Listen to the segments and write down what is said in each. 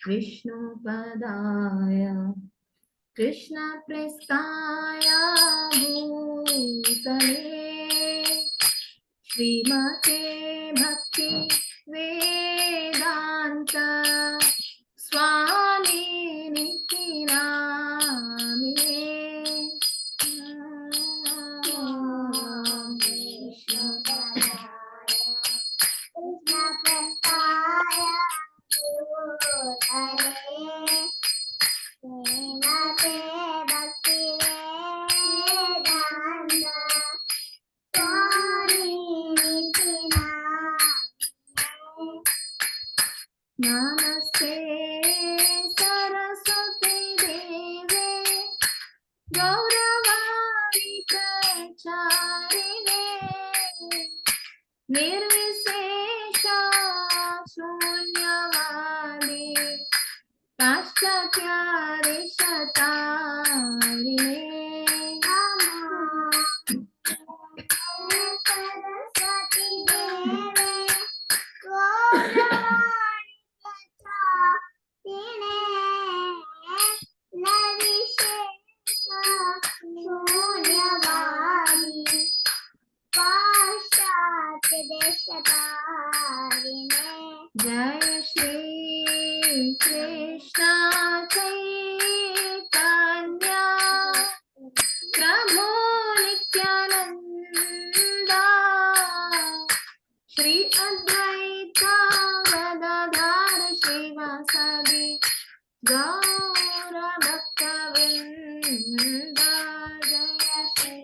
विष्णुपदाय कृष्णप्रेष्ठाय भूतले श्रीमते भक्ति वेदांत स्वामी निति नामिने नमस्ते सरस्वती देवे गौरवाणी प्रचारिणे निर्विशेषा शून्यवादी पाश्चात्यादिशतारिणे जय श्री कृष्ण चैतन्य प्रभु नित्यानंद श्री अद्वैत गदाधर श्रीवासदि गौर भक्तवृंद जय Shri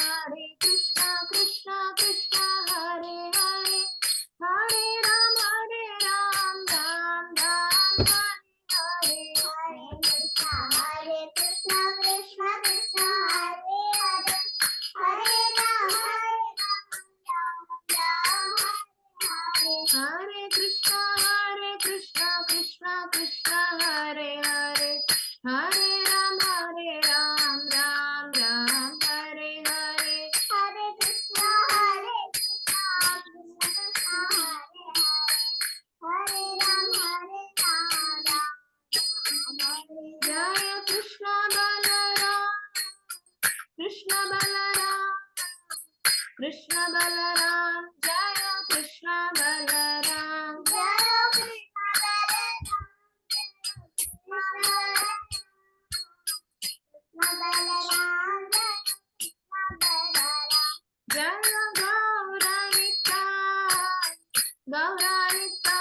Hare Krishna, Krishna Krishna, Hare Hare, Rama Rama, Hare Hare. Hare Krishna, Krishna Krishna, Hare Hare, Hare Ram, Ram Ram, Hare Hare. Hare Krishna, Krishna Hare Ram, Ram. Jaya Krishna Balaram, Krishna Balaram, Krishna Balaram, Jaya Krishna Balaram, Jaya Krishna Balaram, Jaya Gauranita,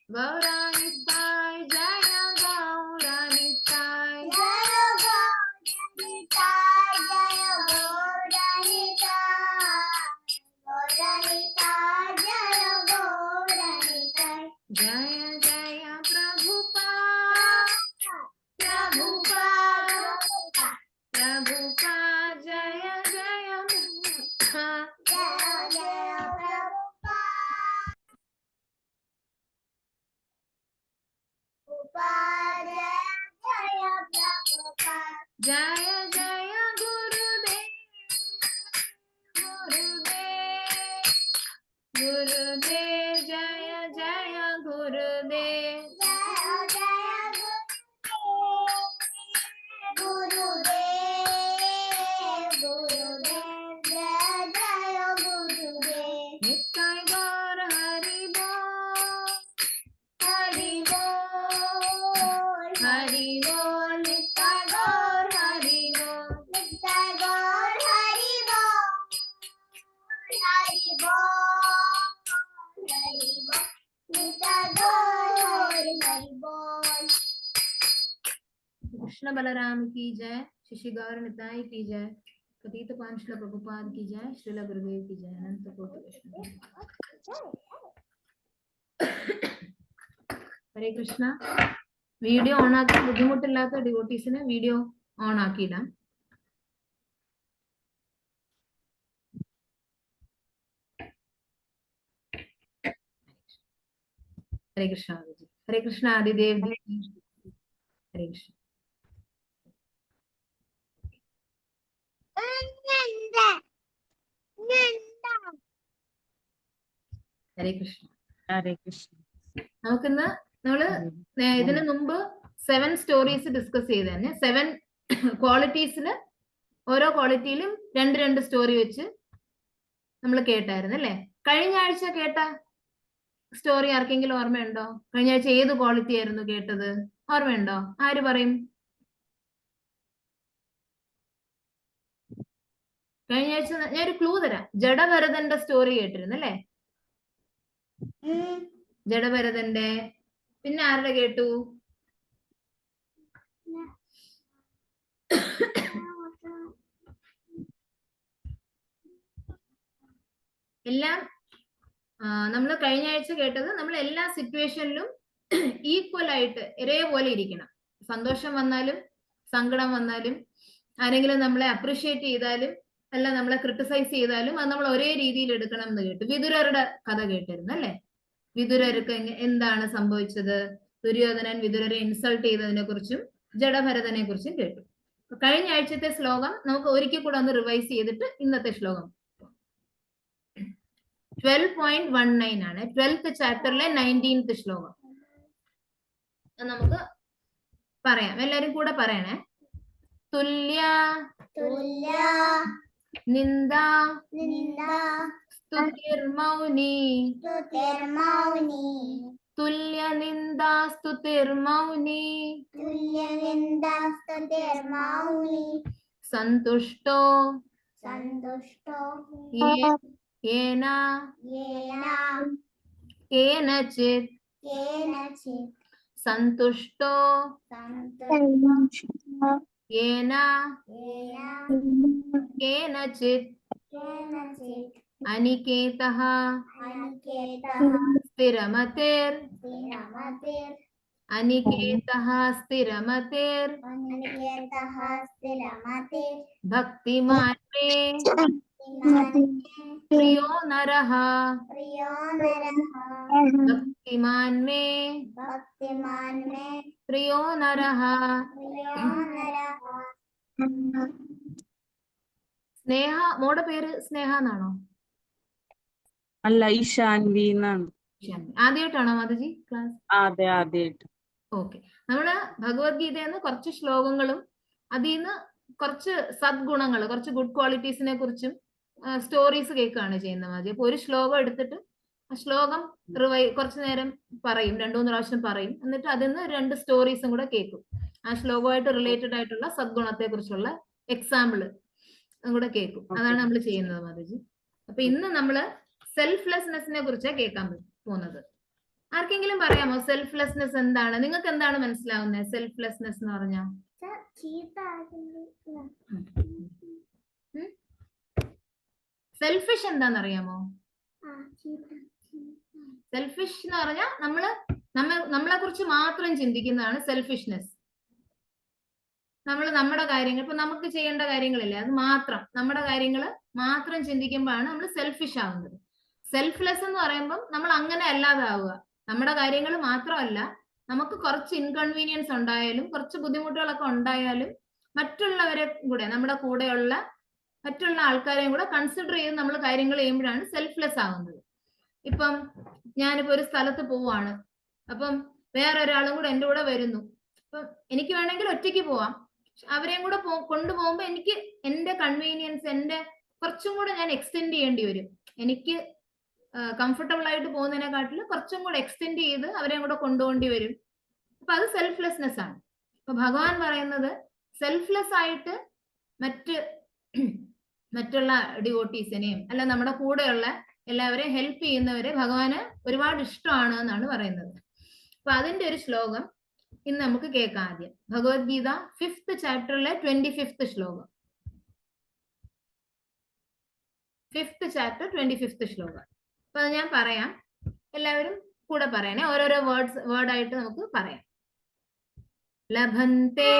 Gauranita, Jaya Gauranita, Jaya Gauranita, Jaya Gauranita, Gauranita, Jaya Gauranita, Jaya Jaya Prabhupada, Prabhupada, Prabhupada, Jaya Jaya Prabhupada, Jaya Jaya Prabhupada, Jaya Prabhupada, Jaya Jaya Gurudev, Gurudev, Gurudev, Jaya Jaya Gurudev, Jaya Jaya Gurudev, Gurudev. Krishna Balram की जय, शिशि गौर निताई की जय, पतित पांचल प्रभुपाद की जय, श्रील गुरुदेव की जय, अनंत कोटि वैष्णव। हरे कृष्ण. വീഡിയോ ഓൺ ആക്കാൻ ബുദ്ധിമുട്ടില്ലാത്ത ഡിവോട്ടീസിന് വീഡിയോ ഓൺ ആക്കിയിടാം. हरे कृष्ण. हरे कृष्ण आदिदेव जी. हरे कृष्ण. हरे कृष्ण. ഹരേ കൃഷ്ണ. നമുക്കിന്ന് ഇതിനു മുമ്പ് 7 സ്റ്റോറീസ് ഡിസ്കസ് ചെയ്തതന്നെ. 7 ക്വാളിറ്റീസില് ഓരോ ക്വാളിറ്റിയിലും 2 സ്റ്റോറി വെച്ച് നമ്മൾ കേട്ടായിരുന്നു അല്ലെ. കഴിഞ്ഞ ആഴ്ച കേട്ട സ്റ്റോറി ആർക്കെങ്കിലും ഓർമ്മയുണ്ടോ? കഴിഞ്ഞ ആഴ്ച ഏത് ക്വാളിറ്റി ആയിരുന്നു കേട്ടത്? ഓർമ്മയുണ്ടോ? ആര് പറയും? കഴിഞ്ഞ ആഴ്ച ഞാനൊരു ക്ലൂ തരാം. ജഡഭരതന്റെ സ്റ്റോറി കേട്ടിരുന്നു അല്ലേ? ജഡഭരതന്റെ. പിന്നെ ആരുടെ കേട്ടു? എല്ലാം നമ്മൾ കഴിഞ്ഞ ആഴ്ച കേട്ടത് നമ്മൾ എല്ലാ സിറ്റുവേഷനിലും ഈക്വൽ ആയിട്ട് ഒരേപോലെ ഇരിക്കണം. സന്തോഷം വന്നാലും സങ്കടം വന്നാലും ആരെങ്കിലും നമ്മളെ അപ്രിഷിയേറ്റ് ചെയ്താലും അല്ല നമ്മളെ ക്രിട്ടിസൈസ് ചെയ്താലും അത് നമ്മൾ ഒരേ രീതിയിൽ എടുക്കണം എന്ന് കേട്ടു. വിതുരരുടെ കഥ കേട്ടിരുന്നു അല്ലെ? വിതുരർക്ക് എന്താണ് സംഭവിച്ചത്? ദുര്യോധനൻ വിതുരരെ ഇൻസൾട്ട് ചെയ്തതിനെ കുറിച്ചും ജഡഭരതനെ കുറിച്ചും കേട്ടു. കഴിഞ്ഞ ആഴ്ചത്തെ ശ്ലോകം നമുക്ക് ഒരിക്കൽ കൂടെ ഒന്ന് റിവൈസ് ചെയ്തിട്ട് ഇന്നത്തെ ശ്ലോകം 12.19 ആണ്. 12th ചാപ്റ്ററിലെ 19th ശ്ലോകം നമുക്ക് പറയാം. എല്ലാരും കൂടെ പറയണേ. തുല്യ നിന്ദ സ്തുതിർമൗനി തുല്യ നിന്ദ സ്തുതിർമൗനി സന്തുഷ്ടോ येन केनचित् सन्तुष्टो येन केनचित् अनिकेतः स्थिरमतिर् अनिकेतः स्थिरमतिर् भक्तिमान् मे प्रियो नरः भक्तिमान् मे प्रियो नरः. സ്നേഹ, മോടെ പേര് സ്നേഹ എന്നാണോ? അല്ല, ഈശാൻവി എന്നാണ്. ആദ്യമായിട്ടാണോ മാതാജി ക്ലാസ്? അതെ, ആദ്യമായിട്ട്. ഓക്കെ. നമ്മള് ഭഗവത്ഗീതയിൽ കുറച്ച് ശ്ലോകങ്ങളും അതിൽ നിന്ന് കുറച്ച് സദ്ഗുണങ്ങൾ, കുറച്ച് ഗുഡ് ക്വാളിറ്റീസിനെ കുറിച്ചും സ്റ്റോറീസ് കേൾക്കുകയാണ് ചെയ്യുന്നത് മാതിരി. അപ്പൊ ഒരു ശ്ലോകം എടുത്തിട്ട് ആ ശ്ലോകം കുറച്ചു നേരം പറയും, 2-3 പ്രാവശ്യം പറയും. എന്നിട്ട് അതിൽ നിന്ന് 2 സ്റ്റോറീസും കൂടെ കേൾക്കും. ആ ശ്ലോകമായിട്ട് റിലേറ്റഡ് ആയിട്ടുള്ള സദ്ഗുണത്തെ കുറിച്ചുള്ള എക്സാമ്പിള് കൂടെ കേൾക്കും. അതാണ് നമ്മൾ ചെയ്യുന്നത് മാതാജി. അപ്പൊ ഇന്ന് നമ്മള് സെൽഫ്ലെസ്നെസ്സിനെ കുറിച്ചാണ് കേൾക്കാൻ പോകുന്നത്. ആർക്കെങ്കിലും പറയാമോ സെൽഫ്ലെസ്നെസ് എന്താണ്? നിങ്ങൾക്ക് എന്താണ് മനസ്സിലാവുന്നത് സെൽഫ്ലെസ്നെസ് എന്ന് പറഞ്ഞാൽ? സെൽഫിഷ് എന്താണെന്നറിയാമോ? സെൽഫിഷ് എന്ന് പറഞ്ഞാൽ നമ്മളെ കുറിച്ച് മാത്രം ചിന്തിക്കുന്നതാണ് സെൽഫിഷ്നെസ്. നമ്മൾ നമ്മുടെ കാര്യങ്ങൾ, ഇപ്പൊ നമുക്ക് ചെയ്യേണ്ട കാര്യങ്ങളില്ലേ, അത് മാത്രം നമ്മുടെ കാര്യങ്ങൾ മാത്രം ചിന്തിക്കുമ്പോഴാണ് നമ്മൾ സെൽഫിഷ് ആവുന്നത്. സെൽഫ്ലെസ് എന്ന് പറയുമ്പോൾ നമ്മൾ അങ്ങനെ അല്ലാതാവുക. നമ്മുടെ കാര്യങ്ങൾ മാത്രമല്ല, നമുക്ക് കുറച്ച് ഇൻകൺവീനിയൻസ് ഉണ്ടായാലും കുറച്ച് ബുദ്ധിമുട്ടുകളൊക്കെ ഉണ്ടായാലും മറ്റുള്ളവരെ കൂടെ, നമ്മുടെ കൂടെയുള്ള മറ്റുള്ള ആൾക്കാരെയും കൂടെ കൺസിഡർ ചെയ്ത് നമ്മൾ കാര്യങ്ങൾ ചെയ്യുമ്പോഴാണ് സെൽഫ്ലെസ് ആവുന്നത്. ഇപ്പം ഞാനിപ്പോ ഒരു സ്ഥലത്ത് പോവാണ്, അപ്പം വേറൊരാളും കൂടെ എൻ്റെ കൂടെ വരുന്നു. അപ്പം എനിക്ക് വേണമെങ്കിൽ ഒറ്റയ്ക്ക് പോവാം. അവരെയും കൂടെ കൊണ്ടുപോകുമ്പോൾ എനിക്ക് എൻ്റെ കൺവീനിയൻസ്, എൻ്റെ കുറച്ചും കൂടെ ഞാൻ എക്സ്റ്റെൻഡ് ചെയ്യേണ്ടി വരും. എനിക്ക് കംഫർട്ടബിൾ ആയിട്ട് പോകുന്നതിനെക്കാട്ടിൽ കുറച്ചും കൂടെ എക്സ്റ്റെൻഡ് ചെയ്ത് അവരെയും കൂടെ കൊണ്ടുപോകേണ്ടി വരും. അപ്പൊ അത് സെൽഫ്ലെസ്നെസ് ആണ്. അപ്പൊ ഭഗവാൻ പറയുന്നത് സെൽഫ്ലെസ് ആയിട്ട് മറ്റുള്ള ഡിവോട്ടീസിനെയും അല്ല നമ്മുടെ കൂടെയുള്ള എല്ലാവരെയും ഹെൽപ്പ് ചെയ്യുന്നവരെ ഭഗവാന് ഒരുപാട് ഇഷ്ടമാണ് എന്നാണ് പറയുന്നത്. അപ്പൊ അതിന്റെ ഒരു ശ്ലോകം ഇന്ന് നമുക്ക് കേൾക്കാം. ആദ്യം ഭഗവത്ഗീത 5th ചാപ്റ്ററിലെ 25th ശ്ലോകം. 5th ചാപ്റ്റർ 25th ശ്ലോകം. അപ്പൊ അത് ഞാൻ പറയാം, എല്ലാവരും കൂടെ പറയണേ. ഓരോരോ വേർഡായിട്ട് നമുക്ക് പറയാം. ലഭന്തെ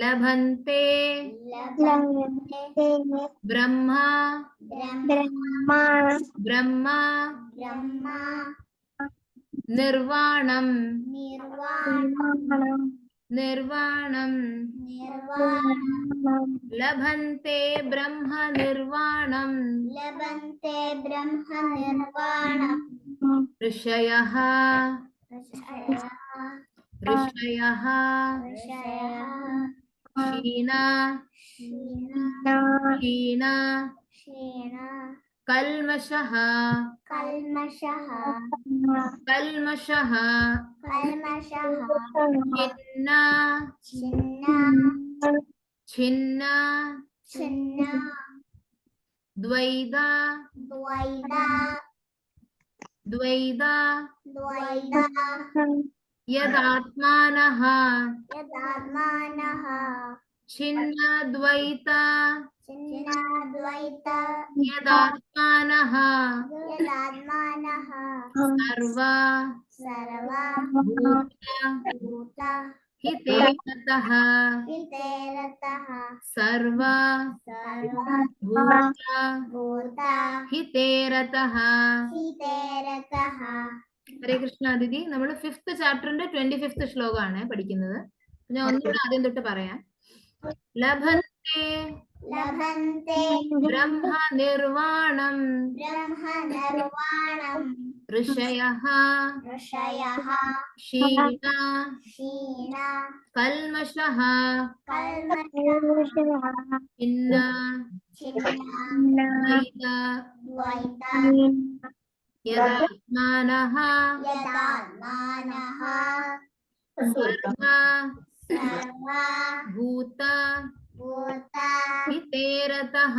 ലഭന്തെ ബ്രഹ്മ ബ്രഹ്മ നിർവാണം നിർവാണം ലഭന്തെ ബ്രഹ്മ നിർവാണം ഋഷയഃ ഋഷയഃ ക്ഷീണ ക്ഷീണ കൽമഷഃ കൽമഷഃ ഛിന്ന ഛിന്ന ദ്വൈത ദ്വൈത യദാത്മാനഃ ഛിന്ന ദ്വൈത യദാത്മാനഃ സർവ ഭൂത ഹിതേ രതഃ സർവ ഭൂത ഹിതേ രതഃ. ഹരേ കൃഷ്ണ ദിദി. നമ്മൾ 5th ചാപ്റ്ററിന്റെ 25th ശ്ലോകമാണ് പഠിക്കുന്നത്. ഞാൻ ഒന്നുകൂടെ ആദ്യം തൊട്ട് പറയാം. ലഭന്തെ ബ്രഹ്മ നിർവാണം ഋഷയഃ ക്ഷീണ കൽമഷഃ ഛിന്ന ദ്വൈത യദാത്മാനഃ സർവ ഭൂത ഹിതേ രതഃ.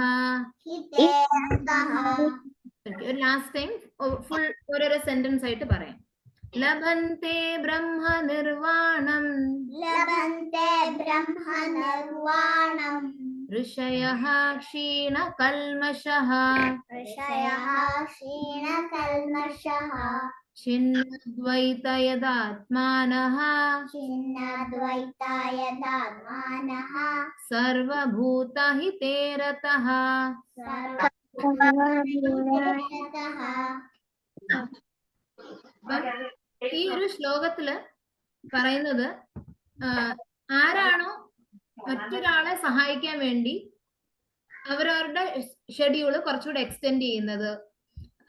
ലാസ്റ്റ് ടൈം ഫുൾ ഓരോരോ സെന്റൻസ് ആയിട്ട് പറയാം. ലഭന്തെ ബ്രഹ്മ നിർവാണം ഋഷയഃ ക്ഷീണ കൽമഷഃ ഛിന്ന ദ്വൈത യദാത്മാനഃ സർവഭൂത ഹിതേ രതഃ. ഈ ഒരു ശ്ലോകത്തില് പറയുന്നത് ആരാണോ മറ്റൊരാളെ സഹായിക്കാൻ വേണ്ടി അവരവരുടെ ഷെഡ്യൂള് കുറച്ചുകൂടെ എക്സ്റ്റെൻഡ് ചെയ്യുന്നത്,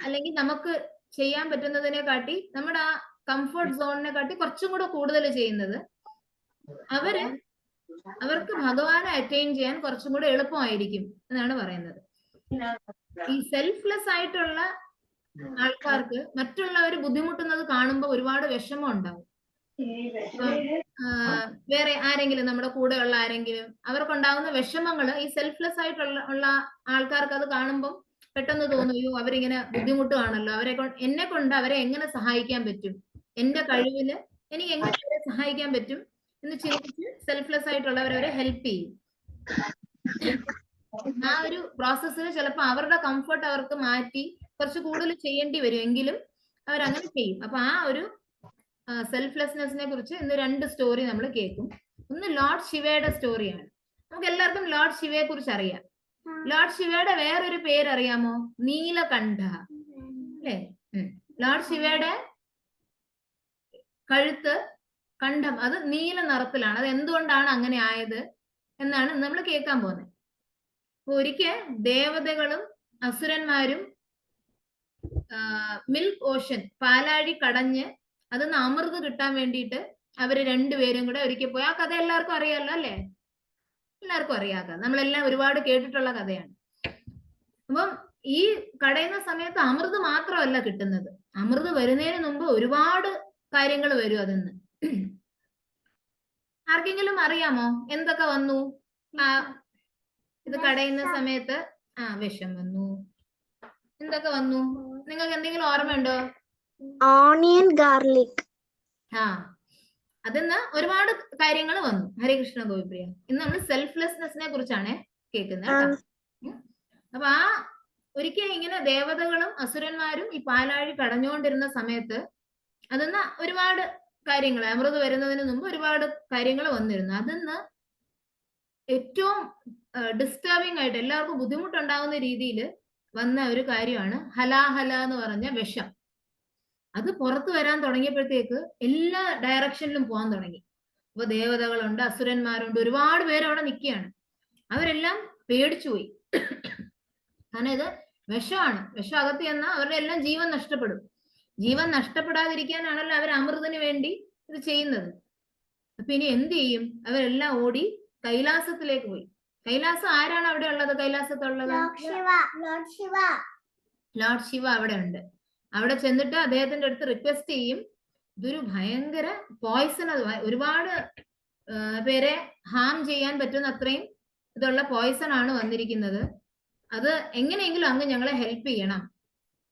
അല്ലെങ്കിൽ നമുക്ക് ചെയ്യാൻ പറ്റുന്നതിനെ കാട്ടി നമ്മുടെ ആ കംഫർട്ട് സോണിനെ കാട്ടി കുറച്ചും കൂടെ കൂടുതൽ ചെയ്യുന്നത്, അവർക്ക് ഭഗവാനെ അറ്റൈൻ ചെയ്യാൻ കുറച്ചും കൂടെ എളുപ്പമായിരിക്കും എന്നാണ് പറയുന്നത്. ഈ സെൽഫ്ലെസ് ആയിട്ടുള്ള ആൾക്കാർക്ക് മറ്റുള്ളവർ ബുദ്ധിമുട്ടുന്നത് കാണുമ്പോൾ ഒരുപാട് വിഷമം ഉണ്ടാവും. വേറെ ആരെങ്കിലും നമ്മുടെ കൂടെയുള്ള ആരെങ്കിലും അവർക്കുണ്ടാകുന്ന വിഷമങ്ങൾ ഈ സെൽഫ്ലെസ് ആയിട്ടുള്ള ആൾക്കാർക്ക് അത് കാണുമ്പോൾ പെട്ടെന്ന് തോന്നും, അയ്യോ അവരിങ്ങനെ ബുദ്ധിമുട്ടുകയാണല്ലോ, എന്നെ കൊണ്ട് അവരെ എങ്ങനെ സഹായിക്കാൻ പറ്റും, എന്റെ കഴിവില് എനിക്ക് എങ്ങനെ അവരെ സഹായിക്കാൻ പറ്റും എന്ന് ചിന്തിച്ച് സെൽഫ്ലെസ് ആയിട്ടുള്ളവരെ ഹെൽപ്പ് ചെയ്യും. ആ ഒരു പ്രോസസ്സിൽ ചിലപ്പോൾ അവരുടെ കംഫർട്ട് അവർക്ക് മാറ്റി കുറച്ച് കൂടുതൽ ചെയ്യേണ്ടി വരും, എങ്കിലും അവരങ്ങനെ ചെയ്യും. അപ്പൊ ആ ഒരു സെൽഫ്ലെസ്നെസ്സിനെ കുറിച്ച് ഇന്ന് 2 സ്റ്റോറി നമ്മൾ കേൾക്കും. ഒന്ന് ലോർഡ് ശിവയുടെ സ്റ്റോറിയാണ്. നമുക്ക് എല്ലാവർക്കും ലോർഡ് ശിവയെ കുറിച്ച് അറിയാം. ലോർഡ് ശിവയുടെ വേറൊരു പേര് അറിയാമോ? നീലകണ്ഠ അല്ലേ? ലോർഡ് ശിവയുടെ കഴുത്ത് കണ്ഠം അത് നീല നിറത്തിലാണ്. അത് എന്തുകൊണ്ടാണ് അങ്ങനെ ആയത് എന്നാണ് നമ്മൾ കേൾക്കാൻ പോകുന്നത്. ഒരിക്കൽ ദേവതകളും അസുരന്മാരും മിൽക്ക് ഓഷൻ പാലാഴി കടഞ്ഞ് അതിന്ന് അമൃത് കിട്ടാൻ വേണ്ടിയിട്ട് അവര് രണ്ടുപേരും കൂടെ ഒരിക്കൽ പോയി. ആ കഥ എല്ലാവർക്കും അറിയാമല്ലോ അല്ലേ? എല്ലാവർക്കും അറിയാത്ത, നമ്മളെല്ലാം ഒരുപാട് കേട്ടിട്ടുള്ള കഥയാണ്. അപ്പം ഈ കടയുന്ന സമയത്ത് അമൃത് മാത്രമല്ല കിട്ടുന്നത്, അമൃത് വരുന്നതിന് മുമ്പ് ഒരുപാട് കാര്യങ്ങൾ വരും അതിന്ന്. ആർക്കെങ്കിലും അറിയാമോ എന്തൊക്കെ വന്നു? ഇത് കടയുന്ന സമയത്ത് വിഷം വന്നു, എന്തൊക്കെ വന്നു? നിങ്ങൾക്ക് എന്തെങ്കിലും ഓർമ്മയുണ്ടോ? Onion garlic. ആ അതിന്ന് ഒരുപാട് കാര്യങ്ങൾ വന്നു. ഹരേ കൃഷ്ണ ഗോപിപ്രിയ. ഇന്ന് നമ്മൾ സെൽഫ്ലെസ്നെസ്സിനെ കുറിച്ചാണ് കേൾക്കുന്നത് കേട്ടോ. അപ്പൊ ആ ഒരിക്കൽ ഇങ്ങനെ ദേവതകളും അസുരന്മാരും ഈ പാലാഴി കടഞ്ഞുകൊണ്ടിരുന്ന സമയത്ത് അതിന്ന് ഒരുപാട് കാര്യങ്ങൾ, അമൃത് വരുന്നതിന് മുമ്പ് ഒരുപാട് കാര്യങ്ങൾ വന്നിരുന്നു. അതിന്ന് ഏറ്റവും ഡിസ്റ്റർബിംഗ് ആയിട്ട് എല്ലാവർക്കും ബുദ്ധിമുട്ടുണ്ടാകുന്ന രീതിയിൽ വന്ന ഒരു കാര്യമാണ് ഹലാഹല എന്ന് പറഞ്ഞ വിഷം. അത് പുറത്തു വരാൻ തുടങ്ങിയപ്പോഴത്തേക്ക് എല്ലാ ഡയറക്ഷനിലും പോകാൻ തുടങ്ങി. അപ്പൊ ദേവതകളുണ്ട്, അസുരന്മാരുണ്ട്, ഒരുപാട് പേര് അവിടെ നിൽക്കുകയാണ്. അവരെല്ലാം പേടിച്ചുപോയി. കാരണം ഇത് വിഷമാണ്. വിഷം അകത്ത് ചെന്നാൽ അവരുടെ എല്ലാം ജീവൻ നഷ്ടപ്പെടും. ജീവൻ നഷ്ടപ്പെടാതിരിക്കാനാണല്ലോ അവർ അമൃതിന് വേണ്ടി ഇത് ചെയ്യുന്നത്. അപ്പൊ ഇനി എന്ത് ചെയ്യും? അവരെല്ലാം ഓടി കൈലാസത്തിലേക്ക് പോയി. കൈലാസം ആരാണ് അവിടെ ഉള്ളത്? കൈലാസത്തുള്ളത് ലോർഡ് ശിവ അവിടെ ഉണ്ട്. അവിടെ ചെന്നിട്ട് അദ്ദേഹത്തിന്റെ അടുത്ത് റിക്വസ്റ്റ് ചെയ്യും. ഇതൊരു ഭയങ്കര പോയ്സൺ, ഒരുപാട് പേരെ ഹാം ചെയ്യാൻ പറ്റുന്ന അത്രയും ഇതുള്ള പോയ്സൺ ആണ് വന്നിരിക്കുന്നത്. അത് എങ്ങനെയെങ്കിലും അങ്ങ് ഞങ്ങളെ ഹെൽപ്പ് ചെയ്യണം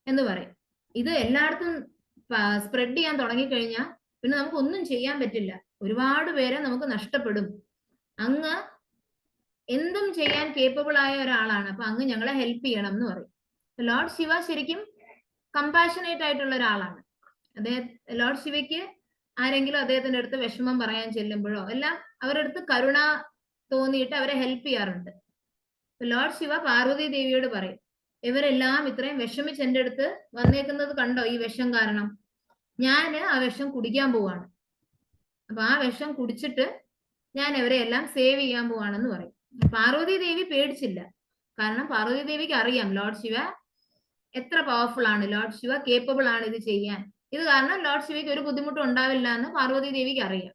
എന്ന് പറയും. ഇത് എല്ലായിടത്തും സ്പ്രെഡ് ചെയ്യാൻ തുടങ്ങിക്കഴിഞ്ഞാൽ പിന്നെ നമുക്ക് ഒന്നും ചെയ്യാൻ പറ്റില്ല. ഒരുപാട് പേരെ നമുക്ക് നഷ്ടപ്പെടും. അങ്ങ് എന്തും ചെയ്യാൻ കേപ്പബിൾ ആയ ഒരാളാണ്. അപ്പൊ അങ്ങ് ഞങ്ങളെ ഹെൽപ്പ് ചെയ്യണം എന്ന് പറയും. ലോർഡ് ശിവ ശരിക്കും കമ്പാഷനേറ്റ് ആയിട്ടുള്ള ഒരാളാണ്. ലോർഡ് ശിവയ്ക്ക് ആരെങ്കിലും അദ്ദേഹത്തിന്റെ അടുത്ത് വിഷമം പറയാൻ ചെല്ലുമ്പോഴോ എല്ലാം അവരുടെ അടുത്ത് കരുണ തോന്നിയിട്ട് അവരെ ഹെൽപ്പ് ചെയ്യാറുണ്ട്. ലോർഡ് ശിവ പാർവതി ദേവിയോട് പറയും, ഇവരെല്ലാം ഇത്രയും വിഷമിച്ച് എന്റെ അടുത്ത് വന്നേക്കുന്നത് കണ്ടോ ഈ വിഷം കാരണം? ഞാൻ ആ വിഷം കുടിക്കാൻ പോവാണ്. അപ്പൊ ആ വിഷം കുടിച്ചിട്ട് ഞാൻ ഇവരെ എല്ലാം സേവ് ചെയ്യാൻ പോവാണെന്ന് പറയും. പാർവതി ദേവി പേടിച്ചില്ല. കാരണം പാർവതി ദേവിക്ക് അറിയാം ലോർഡ് ശിവ എത്ര പവർഫുൾ ആണ്, ലോർഡ് ശിവ കേപ്പബിൾ ആണ് ഇത് ചെയ്യാൻ. ഇത് കാരണം ലോർഡ് ശിവയ്ക്ക് ഒരു ബുദ്ധിമുട്ടും ഉണ്ടാവില്ല എന്ന് പാർവതി ദേവിക്ക് അറിയാം.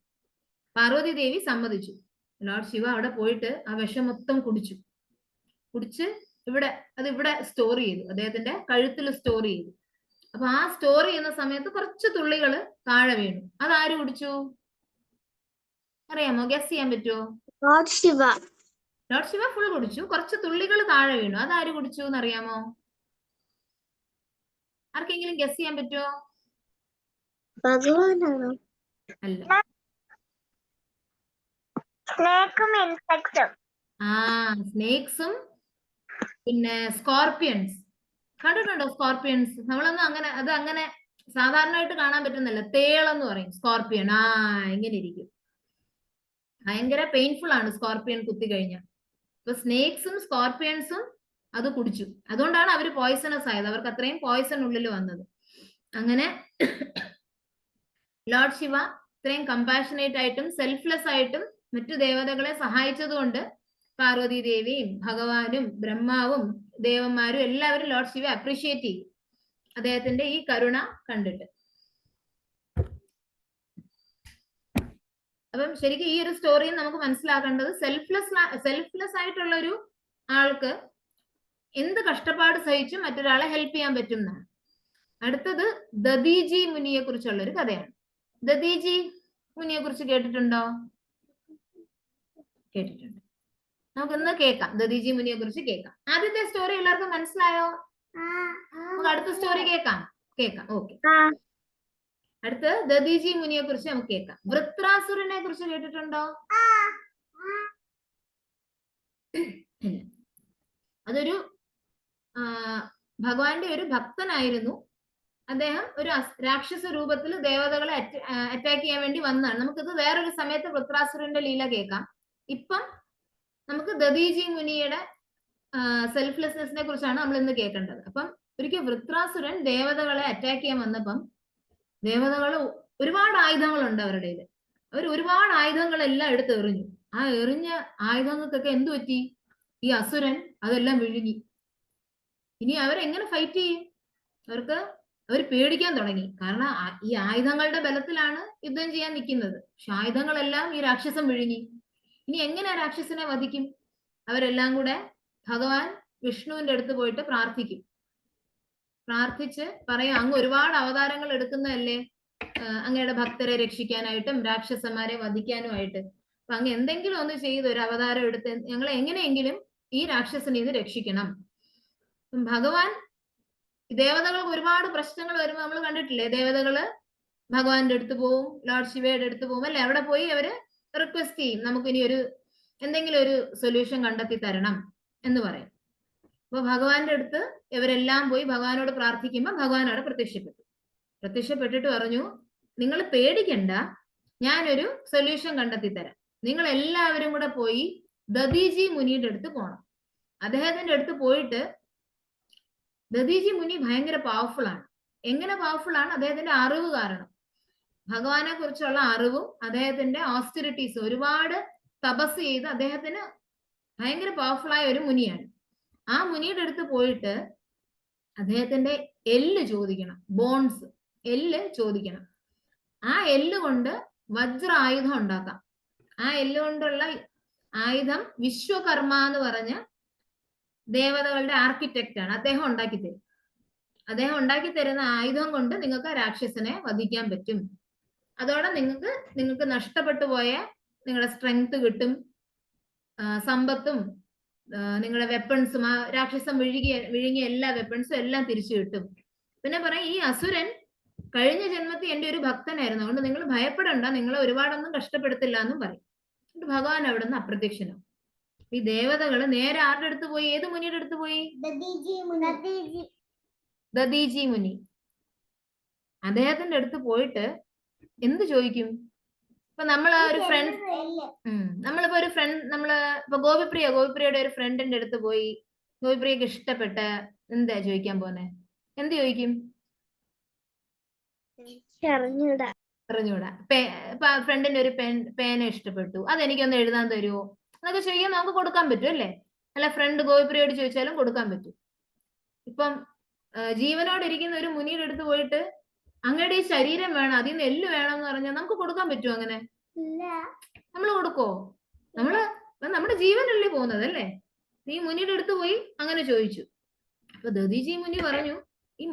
പാർവതി ദേവി സമ്മതിച്ചു. ലോർഡ് ശിവ അവിടെ പോയിട്ട് ആ വിഷം മൊത്തം കുടിച്ച് ഇവിടെ സ്റ്റോർ ചെയ്തു. അദ്ദേഹത്തിന്റെ കഴുത്തിൽ സ്റ്റോർ ചെയ്തു. അപ്പൊ ആ സ്റ്റോർ ചെയ്യുന്ന സമയത്ത് കുറച്ച് തുള്ളികള് താഴെ വീണു. അതാര് കുടിച്ചു? അറിയാമോ? ഗസ് ചെയ്യാൻ പറ്റുമോ? Lord Shiva. Lord Shiva full കുടിച്ചു. കുറച്ച് തുള്ളികൾ താഴെ വീണു. അതാര് കുടിച്ചു എന്നറിയാമോ? ആർക്കെങ്കിലും ഗസ് ചെയ്യാൻ പറ്റുമോ? ഭഗവാനാണോ? അല്ല. സ്നേക്കും ഇൻസെക്റ്റും. സ്നേക്സും പിന്നെ സ്കോർപ്പിയൻസ്. കണ്ടിട്ടുണ്ടോ സ്കോർപ്പിയൻസ്? നമ്മളൊന്നും അങ്ങനെ സാധാരണയായിട്ട് കാണാൻ പറ്റുന്നില്ല. തേളെന്ന് പറയും സ്കോർപ്പിയൻ. ഇങ്ങനെ ഇരിക്കും. ഭയങ്കര പെയിൻഫുൾ ആണ് സ്കോർപ്പിയൻ കുത്തി കഴിഞ്ഞാൽ. അപ്പൊ സ്നേക്സും സ്കോർപ്പിയൻസും അത് കുടിച്ചു. അതുകൊണ്ടാണ് അവർ പോയ്സണസ് ആയത്. അവർക്ക് അത്രയും പോയ്സൺ ഉള്ളിൽ വന്നത്. അങ്ങനെ ലോർഡ് ശിവ ഇത്രയും കമ്പാഷനേറ്റ് ആയിട്ടും സെൽഫ്ലെസ് ആയിട്ടും മറ്റു ദേവതകളെ സഹായിച്ചതുകൊണ്ട് പാർവതി ദേവിയും ഭഗവാനും ബ്രഹ്മാവും ദേവന്മാരും എല്ലാവരും ലോർഡ് ശിവ അപ്രീഷിയേറ്റ് ചെയ്യും അദ്ദേഹത്തിന്റെ ഈ കരുണ കണ്ടിട്ട്. അപ്പം ശരിക്കും ഈ ഒരു സ്റ്റോറിയിൽ നമുക്ക് മനസ്സിലാക്കേണ്ടത് സെൽഫ്ലെസ് ആയിട്ടുള്ള ഒരു ആൾക്ക് എന്ത് കഷ്ടപ്പാട് സഹിച്ചും മറ്റൊരാളെ ഹെൽപ്പ് ചെയ്യാൻ പറ്റും എന്നാണ്. അടുത്തത് ദദീജി മുനിയെ കുറിച്ചുള്ള ഒരു കഥയാണ്. ദദീജി മുനിയെ കുറിച്ച് കേട്ടിട്ടുണ്ടോ? കേട്ടിട്ടുണ്ട്. നമുക്കിന്ന് കേൾക്കാം. ദദീജി മുനിയെ കുറിച്ച് കേൾക്കാം. ആദ്യത്തെ സ്റ്റോറി എല്ലാവർക്കും മനസ്സിലായോ? നമുക്ക് അടുത്ത സ്റ്റോറി കേൾക്കാം. ഓക്കെ. അടുത്ത് ദദീജി മുനിയെ കുറിച്ച് നമുക്ക് കേൾക്കാം. വൃത്രാസുരനെ കുറിച്ച് കേട്ടിട്ടുണ്ടോ? അതൊരു ഭഗവാന്റെ ഒരു ഭക്തനായിരുന്നു. അദ്ദേഹം ഒരു രാക്ഷസ രൂപത്തിൽ ദേവതകളെ അറ്റാക്ക് ചെയ്യാൻ വേണ്ടി വന്നതാണ്. നമുക്കിത് വേറൊരു സമയത്ത് വൃത്രാസുരന്റെ ലീല കേൾക്കാം. ഇപ്പം നമുക്ക് ദദീജി മുനിയുടെ സെൽഫ്ലെസ്നെസ്സിനെ കുറിച്ചാണ് നമ്മൾ ഇന്ന് കേൾക്കേണ്ടത്. അപ്പം ഒരിക്കൽ വൃത്രാസുരൻ ദേവതകളെ അറ്റാക്ക് ചെയ്യാൻ വന്നപ്പം ദേവതകൾ ഒരുപാട് ആയുധങ്ങളുണ്ട് അവരുടെ. അവർ ഒരുപാട് ആയുധങ്ങളെല്ലാം എടുത്ത് എറിഞ്ഞു. ആ എറിഞ്ഞ ആയുധങ്ങൾക്കൊക്കെ എന്തു പറ്റി? ഈ അസുരൻ അതെല്ലാം വിഴുങ്ങി. ഇനി അവരെങ്ങനെ ഫൈറ്റ് ചെയ്യും? അവർ പേടിക്കാൻ തുടങ്ങി. കാരണം ഈ ആയുധങ്ങളുടെ ബലത്തിലാണ് യുദ്ധം ചെയ്യാൻ നിൽക്കുന്നത്. പക്ഷെ ആയുധങ്ങളെല്ലാം ഈ രാക്ഷസൻ വിഴുങ്ങി. ഇനി എങ്ങനെ രാക്ഷസനെ വധിക്കും? അവരെല്ലാം കൂടെ ഭഗവാൻ വിഷ്ണുവിന്റെ അടുത്ത് പോയിട്ട് പ്രാർത്ഥിച്ച് പറയും, അങ്ങ് ഒരുപാട് അവതാരങ്ങൾ എടുക്കുന്നതല്ലേ അങ്ങയുടെ ഭക്തരെ രക്ഷിക്കാനായിട്ടും രാക്ഷസന്മാരെ വധിക്കാനുമായിട്ട്. അപ്പൊ അങ്ങ് എന്തെങ്കിലും ഒന്ന് ചെയ്ത് ഒരു അവതാരം എടുത്ത് ഞങ്ങളെ എങ്ങനെയെങ്കിലും ഈ രാക്ഷസനെ ഇത് രക്ഷിക്കണം. ഭഗവാൻ ദേവതകൾക്ക് ഒരുപാട് പ്രശ്നങ്ങൾ വരുമ്പോൾ നമ്മൾ കണ്ടിട്ടില്ലേ, ദേവതകള് ഭഗവാന്റെ അടുത്ത് പോവും, ലോർഡ് ശിവയുടെ അടുത്ത് പോവും അല്ലെ, അവിടെ പോയി അവര് റിക്വസ്റ്റ് ചെയ്യും, നമുക്ക് ഇനി എന്തെങ്കിലും ഒരു സൊല്യൂഷൻ കണ്ടെത്തി തരണം എന്ന് പറയും. അപ്പൊ ഭഗവാന്റെ അടുത്ത് ഇവരെല്ലാം പോയി ഭഗവാനോട് പ്രാർത്ഥിക്കുമ്പോൾ ഭഗവാൻ അവിടെ പ്രത്യക്ഷപ്പെട്ടിട്ട് പറഞ്ഞു, നിങ്ങൾ പേടിക്കണ്ട, ഞാനൊരു സൊല്യൂഷൻ കണ്ടെത്തി തരാം. നിങ്ങൾ എല്ലാവരും കൂടെ പോയി ദദീജി മുനിയുടെ അടുത്ത് പോണം. അദ്ദേഹത്തിന്റെ അടുത്ത് പോയിട്ട്, ദദീജി മുനി ഭയങ്കര പവർഫുൾ ആണ്. എങ്ങനെ പവർഫുൾ ആണ്? അദ്ദേഹത്തിന്റെ അറിവ് കാരണം, ഭഗവാനെ കുറിച്ചുള്ള അറിവും അദ്ദേഹത്തിന്റെ ഓസ്റ്ററിറ്റീസും, ഒരുപാട് തപസ് ചെയ്ത് അദ്ദേഹത്തിന് ഭയങ്കര പവർഫുൾ ആയ ഒരു മുനിയാണ്. ആ മുനിയുടെ അടുത്ത് പോയിട്ട് അദ്ദേഹത്തിന്റെ എല്ല് ചോദിക്കണം, ബോൺസ്, എല്ല് ചോദിക്കണം. ആ എല്ല് കൊണ്ട് വജ്ര ആയുധം ഉണ്ടാക്കാം. ആ എല്ല് കൊണ്ടുള്ള ആയുധം വിശ്വകർമ്മ എന്ന് പറഞ്ഞ ദേവതകളുടെ ആർക്കിടെക്റ്റ് ആണ്, അദ്ദേഹം ഉണ്ടാക്കി തരും. അദ്ദേഹം ഉണ്ടാക്കി തരുന്ന ആയുധം കൊണ്ട് നിങ്ങൾക്ക് രാക്ഷസനെ വധിക്കാൻ പറ്റും. അതോടെ നിങ്ങൾക്ക് നഷ്ടപ്പെട്ടു പോയ നിങ്ങളുടെ സ്ട്രെങ്ത് കിട്ടും, സമ്പത്തും നിങ്ങളുടെ വെപ്പൺസും, ആ രാക്ഷസം വിഴുങ്ങിയ എല്ലാ വെപ്പൺസും എല്ലാം തിരിച്ചു കിട്ടും. പിന്നെ പറയും, ഈ അസുരൻ കഴിഞ്ഞ ജന്മത്തിൽ എന്റെ ഒരു ഭക്തനായിരുന്നു, അതുകൊണ്ട് നിങ്ങൾ ഭയപ്പെടണ്ട, നിങ്ങളെ ഒരുപാടൊന്നും കഷ്ടപ്പെടുത്തില്ല എന്നും പറയും. ഭഗവാൻ അവിടെ നിന്ന് അപ്രത്യക്ഷനാവും. ഈ ദേവതകള് നേരെ ആരുടെ അടുത്ത് പോയി? ഏത് മുനിയുടെ അടുത്ത് പോയി? ദദീജി മുനി. അദ്ദേഹത്തിന്റെ അടുത്ത് പോയിട്ട് എന്ത് ചോദിക്കും? ഇപ്പൊ നമ്മള് ഒരു ഫ്രണ്ട്, നമ്മളിപ്പോ ഒരു ഫ്രണ്ട്, ഇപ്പൊ ഗോപിപ്രിയയുടെ ഒരു ഫ്രണ്ടിന്റെ അടുത്ത് പോയി ഗോപിപ്രിയക്ക് ഇഷ്ടപ്പെട്ട എന്താ ചോദിക്കാൻ പോന്നെ? എന്ത് ചോദിക്കും? അറിഞ്ഞൂടാ. ഫ്രണ്ടിന്റെ ഒരു പേന ഇഷ്ടപ്പെട്ടു, അതെനിക്കൊന്ന് എഴുതാൻ തരുമോ എന്നൊക്കെ ചോദിക്കാൻ നമുക്ക് കൊടുക്കാൻ പറ്റും അല്ലേ? അല്ല, ഫ്രണ്ട് ഗോപിപ്രിയോട് ചോദിച്ചാലും കൊടുക്കാൻ പറ്റും. ഇപ്പം ജീവനോട് ഇരിക്കുന്ന ഒരു മുനിയുടെ അടുത്ത് പോയിട്ട് അങ്ങയുടെ ഈ ശരീരം വേണം, അതിൽ നിന്ന് എല്ല് വേണം എന്ന് പറഞ്ഞാൽ നമുക്ക് കൊടുക്കാൻ പറ്റുമോ? അങ്ങനെ നമ്മൾ കൊടുക്കോ? നമ്മുടെ ജീവനല്ലേ പോകുന്നത് അല്ലേ? ഈ മുനിയുടെ അടുത്ത് പോയി അങ്ങനെ ചോദിച്ചു. അപ്പൊ ദദീജി മുനി പറഞ്ഞു, ഈ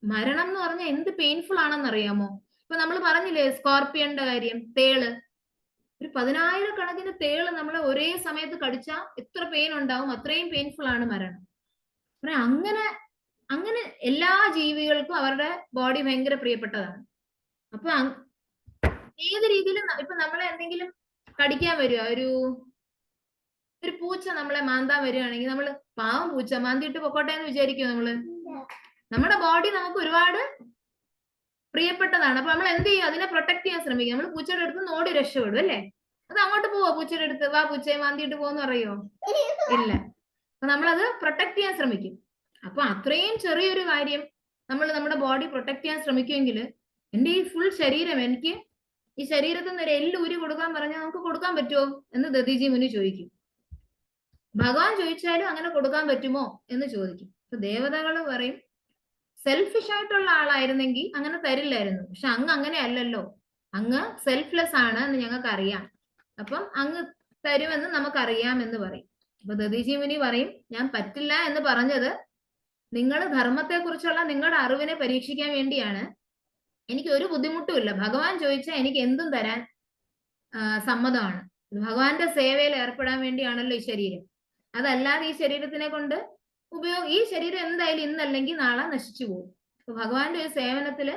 മരണം എന്ന് പറഞ്ഞാൽ എന്ത് പെയിൻഫുൾ ആണെന്ന് അറിയാമോ? ഇപ്പൊ നമ്മൾ പറഞ്ഞില്ലേ സ്കോർപ്പിയന്റെ കാര്യം, തേള്, ഒരു 10,000 തേള് നമ്മളെ ഒരേ സമയത്ത് കടിച്ചാൽ എത്ര പെയിൻ ഉണ്ടാവും, അത്രയും പെയിൻഫുൾ ആണ് മരണം. അങ്ങനെ എല്ലാ ജീവികൾക്കും അവരുടെ ബോഡി ഭയങ്കര പ്രിയപ്പെട്ടതാണ്. അപ്പൊ ഏത് രീതിയിലും ഇപ്പൊ നമ്മളെ എന്തെങ്കിലും കടിക്കാൻ വരിക, ഒരു പൂച്ച നമ്മളെ മാന്താൻ വരികയാണെങ്കിൽ നമ്മള് പാവം പൂച്ച മാന്തിയിട്ട് പൊക്കോട്ടെ എന്ന് വിചാരിക്കുമോ? നമ്മുടെ ബോഡി നമുക്ക് ഒരുപാട് പ്രിയപ്പെട്ടതാണ്. അപ്പൊ നമ്മൾ എന്ത് ചെയ്യും? അതിനെ പ്രൊട്ടക്ട് ചെയ്യാൻ ശ്രമിക്കും. നമ്മൾ പൂച്ചയുടെ അടുത്ത് ഓടി രക്ഷപ്പെടും അല്ലേ? അത് അങ്ങോട്ട് പോവോ? പൂച്ചയുടെ അടുത്ത് വാ പൂച്ചയെ മാന്തിയിട്ട് പോന്ന് പറയോ? ഇല്ല. അപ്പൊ നമ്മളത് പ്രൊട്ടക്ട് ചെയ്യാൻ ശ്രമിക്കും. അപ്പൊ അത്രയും ചെറിയൊരു കാര്യം നമ്മൾ നമ്മുടെ ബോഡി പ്രൊട്ടക്ട് ചെയ്യാൻ ശ്രമിക്കുമെങ്കിൽ, എന്റെ ഈ ഫുൾ ശരീരം, എനിക്ക് ഈ ശരീരത്തിൽ നിന്ന് ഒരു എല്ല് ഊരി കൊടുക്കാൻ പറഞ്ഞാൽ നമുക്ക് കൊടുക്കാൻ പറ്റുമോ എന്ന് ദദീജി മുനി ചോദിക്കും. ഭഗവാൻ ചോദിച്ചാലും അങ്ങനെ കൊടുക്കാൻ പറ്റുമോ എന്ന് ചോദിക്കും. അപ്പൊ ദേവതകൾ പറയും, സെൽഫിഷ് ആയിട്ടുള്ള ആളായിരുന്നെങ്കിൽ അങ്ങനെ തരില്ലായിരുന്നു, പക്ഷെ അങ്ങനെ അല്ലല്ലോ, അങ്ങ് സെൽഫ്ലെസ് ആണ് എന്ന് ഞങ്ങൾക്ക് അറിയാം, അപ്പം അങ്ങ് തരുമെന്ന് നമുക്കറിയാം എന്ന് പറയും. അപ്പൊ ദദീജി മുനി പറയും, ഞാൻ പറ്റില്ല എന്ന് പറഞ്ഞത് നിങ്ങൾ ധർമ്മത്തെ കുറിച്ചുള്ള നിങ്ങളുടെ അറിവിനെ പരീക്ഷിക്കാൻ വേണ്ടിയാണ്. എനിക്ക് ഒരു ബുദ്ധിമുട്ടുമില്ല, ഭഗവാൻ ചോദിച്ചാൽ എനിക്ക് എന്തും തരാൻ സമ്മതമാണ്. ഭഗവാന്റെ സേവയിൽ ഏർപ്പെടാൻ വേണ്ടിയാണല്ലോ ഈ ശരീരം. അതല്ലാതെ ഈ ശരീരത്തിനെ കൊണ്ട് ഈ ശരീരം എന്തായാലും ഇന്നല്ലെങ്കിൽ നാളെ നശിച്ചു പോകും. അപ്പൊ ഭഗവാന്റെ ഒരു സേവനത്തില്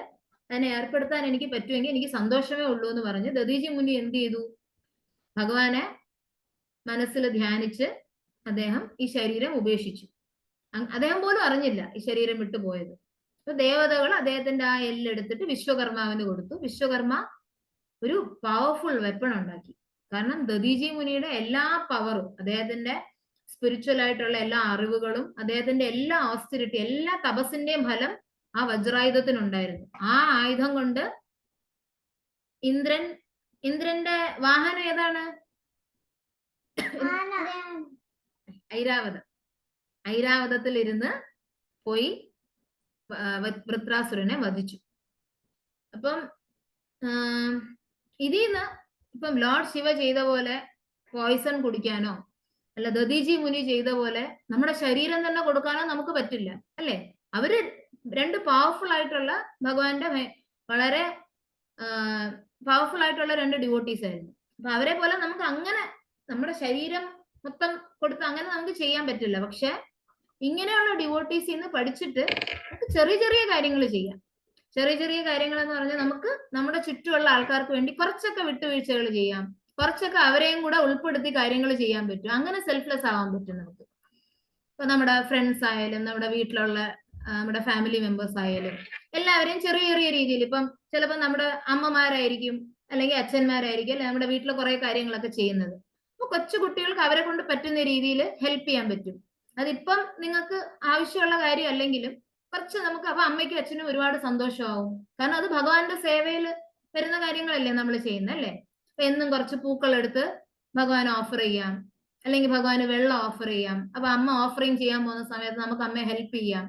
അതിനെ ഏർപ്പെടുത്താൻ എനിക്ക് പറ്റുമെങ്കിൽ എനിക്ക് സന്തോഷമേ ഉള്ളൂ എന്ന് പറഞ്ഞ് ദദീജി മുനി എന്ത് ചെയ്തു? ഭഗവാനെ മനസ്സിൽ ധ്യാനിച്ച് അദ്ദേഹം ഈ ശരീരം ഉപേക്ഷിച്ചു. അദ്ദേഹം പോലും അറിഞ്ഞില്ല ഈ ശരീരം വിട്ടുപോയത്. അപ്പൊ ദേവതകൾ അദ്ദേഹത്തിന്റെ ആ എല്ലെടുത്തിട്ട് വിശ്വകർമാവിന് കൊടുത്തു. വിശ്വകർമ്മ ഒരു പവർഫുൾ വെപ്പൺ ഉണ്ടാക്കി. കാരണം ദദീജി മുനിയുടെ എല്ലാ പവറും, അദ്ദേഹത്തിന്റെ സ്പിരിച്വൽ ആയിട്ടുള്ള എല്ലാ അറിവുകളും, അദ്ദേഹത്തിന്റെ എല്ലാ ഓസ്റ്ററിറ്റി, എല്ലാ തപസ്സിന്റെയും ഫലം ആ വജ്രായുധത്തിനുണ്ടായിരുന്നു. ആ ആയുധം കൊണ്ട് ഇന്ദ്രന്റെ വാഹനം ഏതാണ്? ഐരാവതത്തിൽ ഇരുന്ന് പോയി വൃത്രാസുരനെ വധിച്ചു. അപ്പം ഇതിന്ന് ഇപ്പം ലോർഡ് ശിവ ചെയ്ത പോലെ പോയിസൺ കുടിക്കാനോ അല്ല ദദീജി മുനി ചെയ്ത പോലെ നമ്മുടെ ശരീരം തന്നെ കൊടുക്കാനോ നമുക്ക് പറ്റില്ല അല്ലെ? അവര് രണ്ട് പവർഫുൾ ആയിട്ടുള്ള ഭഗവാന്റെ വളരെ പവർഫുൾ ആയിട്ടുള്ള രണ്ട് ഡിവോട്ടീസ് ആയിരുന്നു. അപ്പൊ അവരെ പോലെ നമുക്ക് അങ്ങനെ നമ്മുടെ ശരീരം മൊത്തം കൊടുത്ത് അങ്ങനെ നമുക്ക് ചെയ്യാൻ പറ്റില്ല. പക്ഷെ ഇങ്ങനെയുള്ള ഡിവോട്ടീസിൽ നിന്ന് പഠിച്ചിട്ട് നമുക്ക് ചെറിയ ചെറിയ കാര്യങ്ങൾ ചെയ്യാം. ചെറിയ ചെറിയ കാര്യങ്ങൾ എന്ന് പറഞ്ഞാൽ നമുക്ക് നമ്മുടെ ചുറ്റുമുള്ള ആൾക്കാർക്ക് വേണ്ടി കുറച്ചൊക്കെ വിട്ടുവീഴ്ചകൾ ചെയ്യാം, കുറച്ചൊക്കെ അവരെയും കൂടെ ഉൾപ്പെടുത്തി കാര്യങ്ങൾ ചെയ്യാൻ പറ്റും. അങ്ങനെ സെൽഫ്ലെസ് ആവാൻ പറ്റും നമുക്ക്. ഇപ്പൊ നമ്മുടെ ഫ്രണ്ട്സ് ആയാലും നമ്മുടെ വീട്ടിലുള്ള നമ്മുടെ ഫാമിലി മെമ്പേഴ്സ് ആയാലും എല്ലാവരെയും ചെറിയ ചെറിയ രീതിയിൽ, ഇപ്പം ചിലപ്പോൾ നമ്മുടെ അമ്മമാരായിരിക്കും അല്ലെങ്കിൽ അച്ഛന്മാരായിരിക്കും അല്ലെ നമ്മുടെ വീട്ടിലെ കുറെ കാര്യങ്ങളൊക്കെ ചെയ്യുന്നത്. അപ്പൊ കൊച്ചു കുട്ടികൾക്ക് അവരെ കൊണ്ട് പറ്റുന്ന രീതിയിൽ ഹെൽപ്പ് ചെയ്യാൻ പറ്റും. അതിപ്പം നിങ്ങൾക്ക് ആവശ്യമുള്ള കാര്യം അല്ലെങ്കിലും കുറച്ച് നമുക്ക്, അപ്പൊ അമ്മയ്ക്കും അച്ഛനും ഒരുപാട് സന്തോഷമാവും. കാരണം അത് ഭഗവാന്റെ സേവയിൽ വരുന്ന കാര്യങ്ങളല്ലേ നമ്മൾ ചെയ്യുന്നത് അല്ലേ. അപ്പൊ എന്നും കുറച്ച് പൂക്കൾ എടുത്ത് ഭഗവാൻ ഓഫർ ചെയ്യാം, അല്ലെങ്കിൽ ഭഗവാന് വെള്ളം ഓഫർ ചെയ്യാം. അപ്പൊ അമ്മ ഓഫറിങ് ചെയ്യാൻ പോകുന്ന സമയത്ത് നമുക്ക് അമ്മയെ ഹെൽപ്പ് ചെയ്യാം.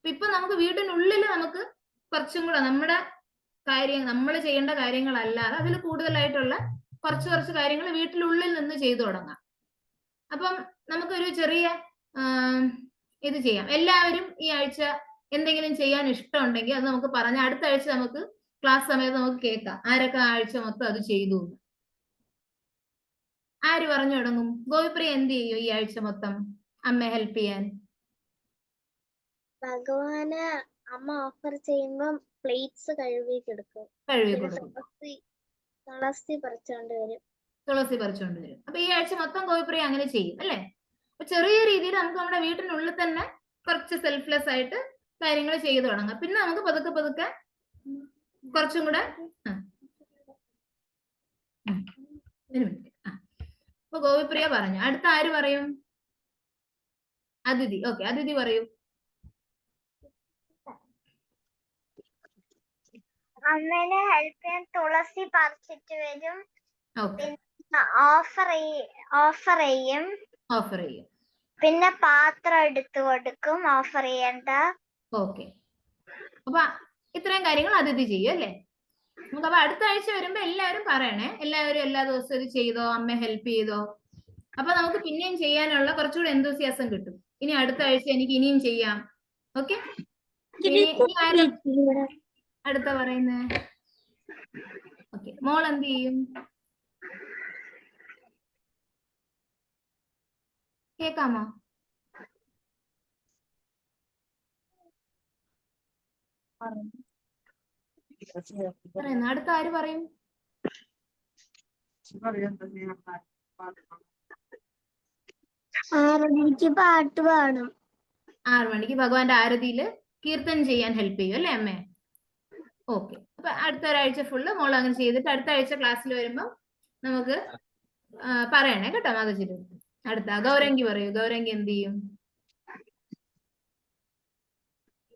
ഇപ്പൊ നമുക്ക് വീടിനുള്ളിൽ നമുക്ക് കുറച്ചും കൂടെ നമ്മുടെ കാര്യം, നമ്മൾ ചെയ്യേണ്ട കാര്യങ്ങളല്ലാതെ അതിൽ കൂടുതലായിട്ടുള്ള കുറച്ച് കാര്യങ്ങൾ വീട്ടിനുള്ളിൽ നിന്ന് ചെയ്തു തുടങ്ങാം. അപ്പം നമുക്കൊരു ചെറിയ ഇത് ചെയ്യാം. എല്ലാവരും ഈ ആഴ്ച എന്തെങ്കിലും ചെയ്യാൻ ഇഷ്ടമുണ്ടെങ്കിൽ അത് നമുക്ക് പറഞ്ഞാൽ അടുത്ത ആഴ്ച നമുക്ക് ക്ലാസ് സമയത്ത് നമുക്ക് കേൾക്കാം ആരൊക്കെ ആഴ്ച മൊത്തം അത് ചെയ്തു. ആര് പറഞ്ഞു തുടങ്ങും? ഗോപിപ്രിയ എന്ത് ചെയ്യും ഈ ആഴ്ച മൊത്തം അമ്മയെ ഹെൽപ്പ് ചെയ്യാൻ? ഭഗവാന് അമ്മ ഓഫർ ചെയ്യുമ്പം പ്ലേറ്റ്സ് കഴുകി കൊടുക്കും. തുളസി പറിച്ചോണ്ട് വരും. അപ്പൊ ഈ ആഴ്ച മൊത്തം ഗോപിപ്രിയ അങ്ങനെ ചെയ്യും അല്ലെ. അപ്പൊ ചെറിയ രീതിയിൽ നമുക്ക് നമ്മുടെ വീട്ടിനുള്ളിൽ തന്നെ കുറച്ച് സെൽഫ്ലെസ് ആയിട്ട് കാര്യങ്ങൾ ചെയ്തു തുടങ്ങാം. പിന്നെ നമുക്ക് പതുക്കെ പതുക്കെ കുറച്ചും കൂടെ ഒരു മിനിറ്റ്. അപ്പൊ ഗോപിപ്രിയ പറഞ്ഞു. അടുത്ത ആര് പറയും? അതിഥി. ഓക്കെ, അതിഥി പറയൂ. അമ്മേനെ ഹെൽപ്പ് ചെയ്യാൻ തുളസി പറിച്ചിട്ട് വരും. ഓഫർ ചെയ്യും. പിന്നെ പാത്രം എടുത്തു കൊടുക്കും ഓഫർ ചെയ്യണ്ട. ഓക്കെ, അപ്പൊ ഇത്രയും കാര്യങ്ങൾ അതിഥി ചെയ്യും അല്ലേ. നമുക്ക് അപ്പൊ അടുത്ത ആഴ്ച വരുമ്പോ എല്ലാവരും പറയണേ, എല്ലാവരും എല്ലാ ദിവസവും ഇത് ചെയ്തോ, അമ്മയെ ഹെൽപ്പ് ചെയ്തോ. അപ്പൊ നമുക്ക് പിന്നെയും ചെയ്യാനുള്ള കുറച്ചുകൂടെ എന്തൂസിയാസം കിട്ടും. ഇനി അടുത്ത ആഴ്ച എനിക്ക് ഇനിയും ചെയ്യാം. ഓക്കെ, അടുത്ത പറയുന്നേ. ഓക്കെ, മോൾ എന്ത് ചെയ്യും? കേക്കാമോ? പറയുന്നു. അടുത്ത ആര് പറയും? 6 മണിക്ക് പാട്ട് പാടും. 6 മണിക്ക് ഭഗവാന്റെ ആരതിയില് കീർത്തനം ചെയ്യാൻ ഹെൽപ്പ് ചെയ്യും അല്ലേ അമ്മേ? ഓക്കെ, അപ്പൊ അടുത്ത ഒരാഴ്ച ഫുള്ള് മോൾ അങ്ങനെ ചെയ്തിട്ട് അടുത്ത ആഴ്ച ക്ലാസ്സിൽ വരുമ്പോ നമുക്ക് പറയണേ കേട്ടോ മാതാജിയുടെ. അടുത്ത ഗൗരംഗി പറയൂ. ഗൗരംഗി എന്ത് ചെയ്യും?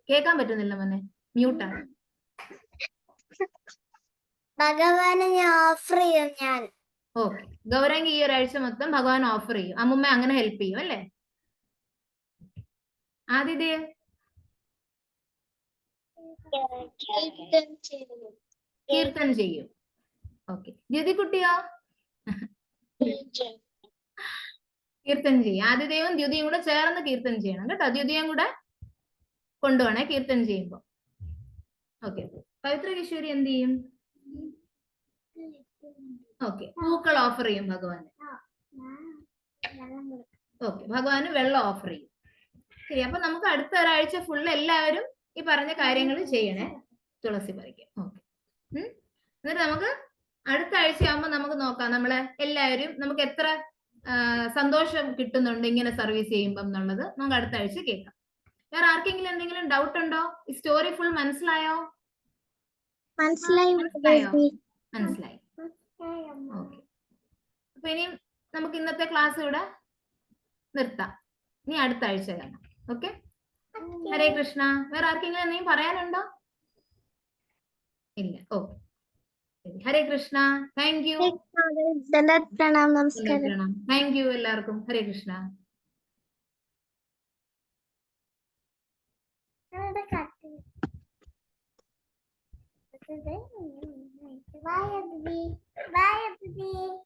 കേൾക്കാൻ പറ്റുന്നില്ല മോനെ, മ്യൂട്ടാണ്. ഭഗവാനെ ഓഫർ ചെയ്യും ഞാൻ. ഓക്കെ, ഗൗരംഗി ഈ ഒരാഴ്ച മൊത്തം ഭഗവാൻ ഓഫർ ചെയ്യും, അമ്മുമ്മ അങ്ങനെ ഹെൽപ്പ് ചെയ്യും അല്ലേ. ആദിത്യ കീർത്തനം ചെയ്യും. ഓക്കെ, ദ്യുതികുട്ടിയോ? കീർത്തനം ചെയ്യും. ആദിത്യവും ദ്യുതിയും കൂടെ ചേർന്ന് കീർത്തനം ചെയ്യണം കേട്ടോ. ദ്യുതിയും കൂടെ കൊണ്ടുപോണേ കീർത്തനം ചെയ്യുമ്പോ. ഓക്കെ, പവിത്ര കിഷോരി എന്ത് ചെയ്യും? ഓക്കെ, പൂക്കൾ ഓഫർ ചെയ്യും ഭഗവാന്. ഓക്കെ, ഭഗവാന് വെള്ളം ഓഫർ ചെയ്യും. ശരി, അപ്പൊ നമുക്ക് അടുത്ത ഒരാഴ്ച ഫുള്ള് എല്ലാവരും ഈ പറഞ്ഞ കാര്യങ്ങൾ ചെയ്യണേ. തുളസി പറിക്കും. ഓക്കെ, എന്നിട്ട് നമുക്ക് അടുത്ത ആഴ്ച ആകുമ്പോ നമുക്ക് നോക്കാം നമ്മള് എല്ലാവരും നമുക്ക് എത്ര സന്തോഷം കിട്ടുന്നുണ്ട് ഇങ്ങനെ സർവീസ് ചെയ്യുമ്പം എന്നുള്ളത് നമുക്ക് അടുത്ത ആഴ്ച കേൾക്കാം. വേറെ ആർക്കെങ്കിലും എന്തെങ്കിലും ഡൗട്ട് ഉണ്ടോ? ഈ സ്റ്റോറി ഫുൾ മനസ്സിലായോ? മനസ്സിലായി. ഓക്കെ, അപ്പൊ ഇനി നമുക്ക് ഇന്നത്തെ ക്ലാസ് ഇവിടെ നിർത്താം. ഇനി അടുത്ത ആഴ്ച കാണാം. ഓക്കെ, ഹരേ കൃഷ്ണ. വേറെ ആർക്കെങ്കിലും എന്തെങ്കിലും പറയാനുണ്ടോ? ഇല്ല. Okay, Hare Krishna. Thank you. പ്രണാം. നമസ്കാരം. താങ്ക് യു എല്ലാവർക്കും. ഹരേ കൃഷ്ണ. Bye, everybody.